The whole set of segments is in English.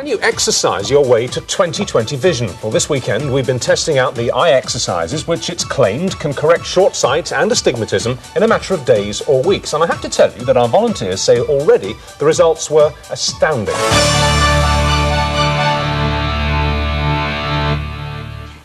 Can you exercise your way to 20/20 vision? Well, this weekend we've been testing out the eye exercises, which it's claimed can correct short sight and astigmatism in a matter of days or weeks. And I have to tell you that our volunteers say already the results were astounding.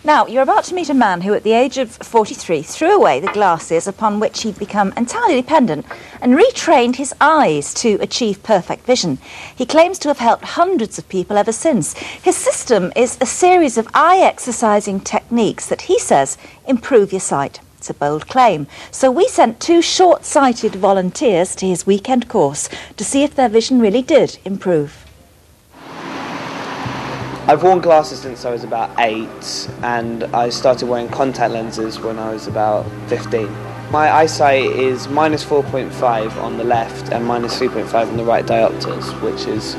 Now, you're about to meet a man who, at the age of 43, threw away the glasses upon which he'd become entirely dependent and retrained his eyes to achieve perfect vision. He claims to have helped hundreds of people ever since. His system is a series of eye exercising techniques that he says improve your sight. It's a bold claim. So we sent 2 short-sighted volunteers to his weekend course to see if their vision really did improve. I've worn glasses since I was about 8, and I started wearing contact lenses when I was about 15. My eyesight is minus 4.5 on the left and minus 3.5 on the right diopters, which is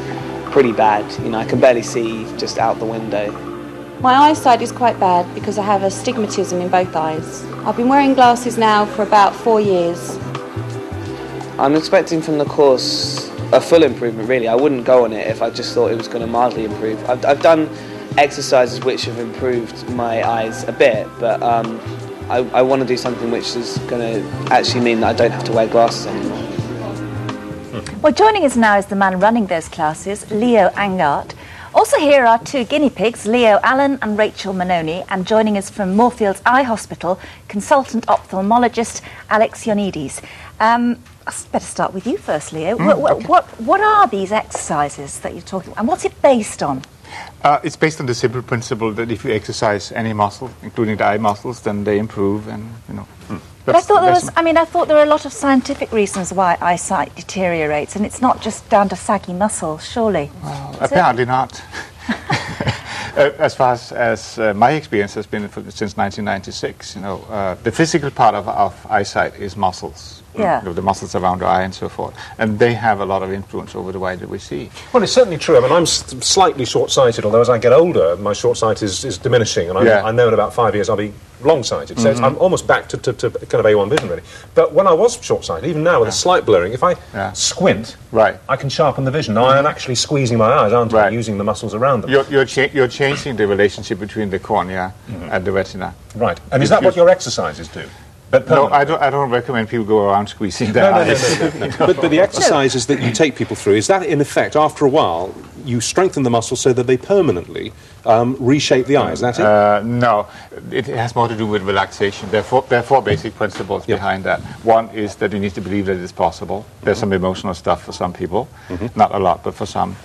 pretty bad. You know, I can barely see just out the window. My eyesight is quite bad because I have astigmatism in both eyes. I've been wearing glasses now for about 4 years. I'm expecting from the course a full improvement, really. I wouldn't go on it if I just thought it was going to mildly improve. I've done exercises which have improved my eyes a bit, but I want to do something which is going to actually mean that I don't have to wear glasses anymore. Well, joining us now is the man running those classes, Leo Angart. Also here are 2 guinea pigs, Leo Allen and Rachel Manoni, and joining us from Moorfields Eye Hospital, consultant ophthalmologist Alex Ionides. I better start with you first, Leo. Okay. What are these exercises that you're talking about, and what's it based on? It's based on the simple principle that if you exercise any muscle, including the eye muscles, then they improve, and you know. But I thought there were a lot of scientific reasons why eyesight deteriorates, and it's not just down to saggy muscles, surely. Well, apparently not. As far as my experience has been since 1996, you know, the physical part of eyesight is muscles. Yeah. You know, the muscles around the eye and so forth. And they have a lot of influence over the way that we see. Well, it's certainly true. I mean, I'm slightly short-sighted, although as I get older, my short sight is diminishing, and I know in about 5 years I'll be long-sighted. So I'm almost back to kind of A1 vision, really. But when I was short-sighted, even now with a slight blurring, if I squint, I can sharpen the vision. Now I'm actually squeezing my eyes, aren't I, using the muscles around them. You're changing the relationship between the cornea and the retina. Right. And is that what your exercises do? No, I don't recommend people go around squeezing their eyes. No. But the exercises that you take people through, is that in effect, after a while, you strengthen the muscles so that they permanently reshape the eye? Is that it? No, it has more to do with relaxation. There are 4 basic principles behind that. One is that you need to believe that it's possible. There's some emotional stuff for some people, not a lot, but for some.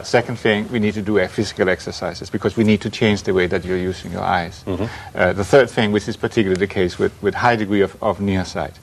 Second thing, we need to do physical exercises because we need to change the way that you're using your eyes. The third thing, which is particularly the case with high degree of nearsight,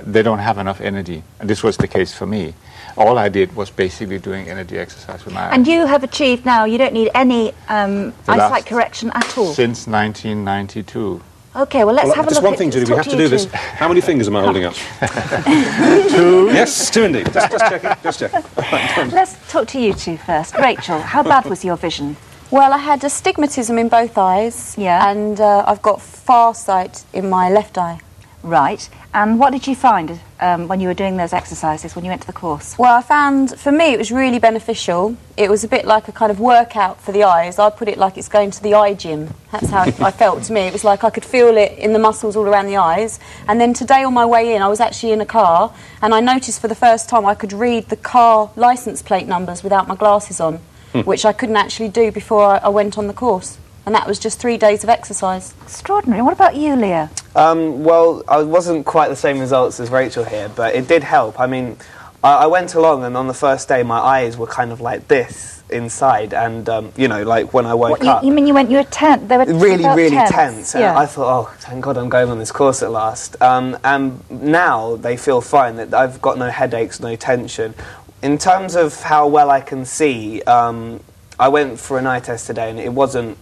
they don't have enough energy, and this was the case for me. All I did was basically doing energy exercise with my eyes. And you have achieved now, you don't need any eyesight correction at all? Since 1992. Okay, well, let's have a look. Just one thing to do, we have to do this. How many fingers am I holding up? 2. Yes, 2 indeed. Just checking. Let's talk to you 2 first. Rachel, how bad was your vision? Well, I had astigmatism in both eyes, and I've got far sight in my left eye. Right. And what did you find when you were doing those exercises, when you went to the course? Well, I found, for me, it was really beneficial. It was a bit like a kind of workout for the eyes. I put it like it's going to the eye gym. That's how I felt to me. It was like I could feel it in the muscles all around the eyes. And then today on my way in, I was actually in a car, and I noticed for the first time I could read the car licence plate numbers without my glasses on, which I couldn't actually do before I went on the course. And that was just 3 days of exercise. Extraordinary. What about you, Leo? Well, I wasn't quite the same results as Rachel here, but it did help. I mean, I went along, and on the first day, my eyes were kind of like this inside, and, you know, like when I woke up... You mean you were tense? They were really tense. And I thought, oh, thank God I'm going on this course at last. And now they feel fine, that I've got no headaches, no tension. In terms of how well I can see, I went for an eye test today, and it wasn't,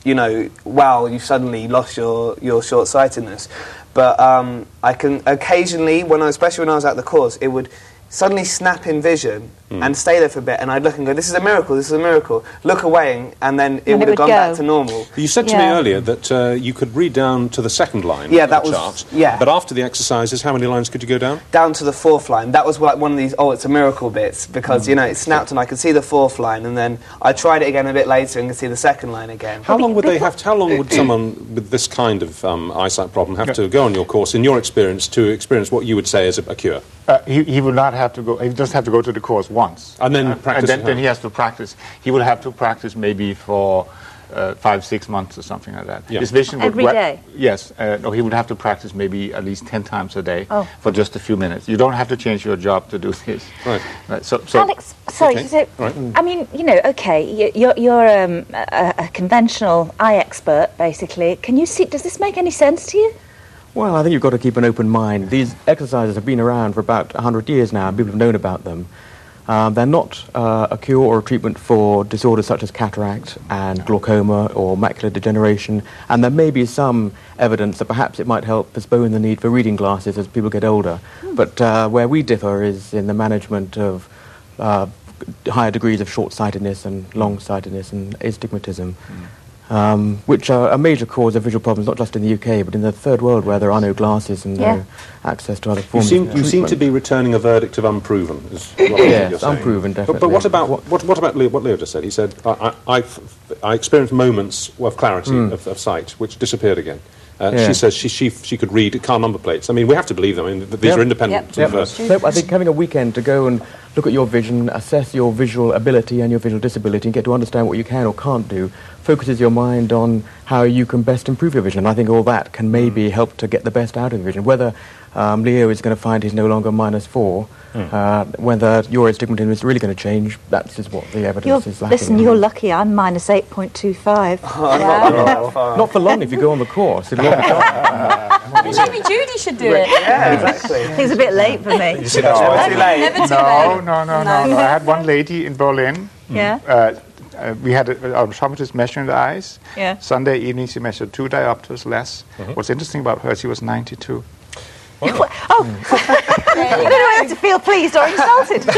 you know, wow, you suddenly lost your short-sightedness. But I can occasionally, especially when I was at the course, it would suddenly snap in vision and stay there for a bit, and I'd look and go, this is a miracle, this is a miracle. Look away, and then it would have gone back to normal. You said to me earlier that you could read down to the second line of the was, chart. Yeah. But after the exercises, how many lines could you go down? Down to the 4th line. That was like one of these, it's a miracle bits, because, you know, it snapped and I could see the 4th line, and then I tried it again a bit later and could see the 2nd line again. How long would how long would someone with this kind of eyesight problem have to go on your course, in your experience, to experience what you would say is a cure? He will not have to go. He just have to go to the course once, and then practice. And then he has to practice. He will have to practice maybe for 5-6 months or something like that. Yeah. His vision would every day. Yes. No, he would have to practice maybe at least 10 times a day for just a few minutes. You don't have to change your job to do this. Right. So Alex, sorry. Okay. So, right. I mean, you know, okay, you're a conventional eye expert, basically. Can you see? Does this make any sense to you? Well, I think you've got to keep an open mind. These exercises have been around for about 100 years now, and people have known about them. They're not a cure or a treatment for disorders such as cataract and glaucoma or macular degeneration, and there may be some evidence that perhaps it might help postpone the need for reading glasses as people get older. But where we differ is in the management of higher degrees of short-sightedness and long-sightedness and astigmatism. Which are a major cause of visual problems, not just in the UK, but in the third world, where there are no glasses and no access to other forms of treatment. You seem to be returning a verdict of unproven. Is what you're saying. Unproven, definitely. But what about what Leo just said? He said, I experienced moments of clarity of sight, which disappeared again. She says she could read car number plates. I mean, we have to believe them. I mean, these are independent. So I think having a weekend to go and look at your vision, assess your visual ability and your visual disability, and get to understand what you can or can't do, focuses your mind on how you can best improve your vision. And I think all that can maybe help to get the best out of the vision. Whether Leo is going to find he's no longer -4, whether your astigmatism is really going to change, that's just what the evidence is lacking. Listen, you're lucky. I'm -8.25. Not for long if you go on the course. It'll all be gone. Maybe Judy should do it. Yeah, exactly. I think it's a bit late for me. You see, that's why. Too late. Never too late. No. I had one lady in Berlin. Yeah. We had an optometrist measuring the eyes. Yeah. Sunday evening, she measured 2 diopters less. What's interesting about her, she was 92. Oh, you're going to have to feel pleased or insulted. Look,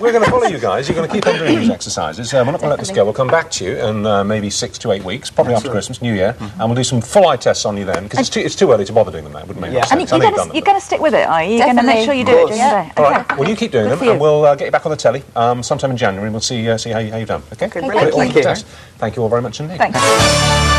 we're going to follow you guys. You're going to keep on doing these exercises. We're not going to let this go. We'll come back to you in maybe 6 to 8 weeks, probably after Christmas, New Year, and we'll do some full eye tests on you then, because it's too early to bother doing them now. It wouldn't make much sense. And you're going to stick with it, are you? You're going to make sure you do it during the day. All right. Well, you keep doing them, and we'll get you back on the telly sometime in January, and we'll see how you've done. Okay? Brilliant. Thank you all very much indeed. Thank you.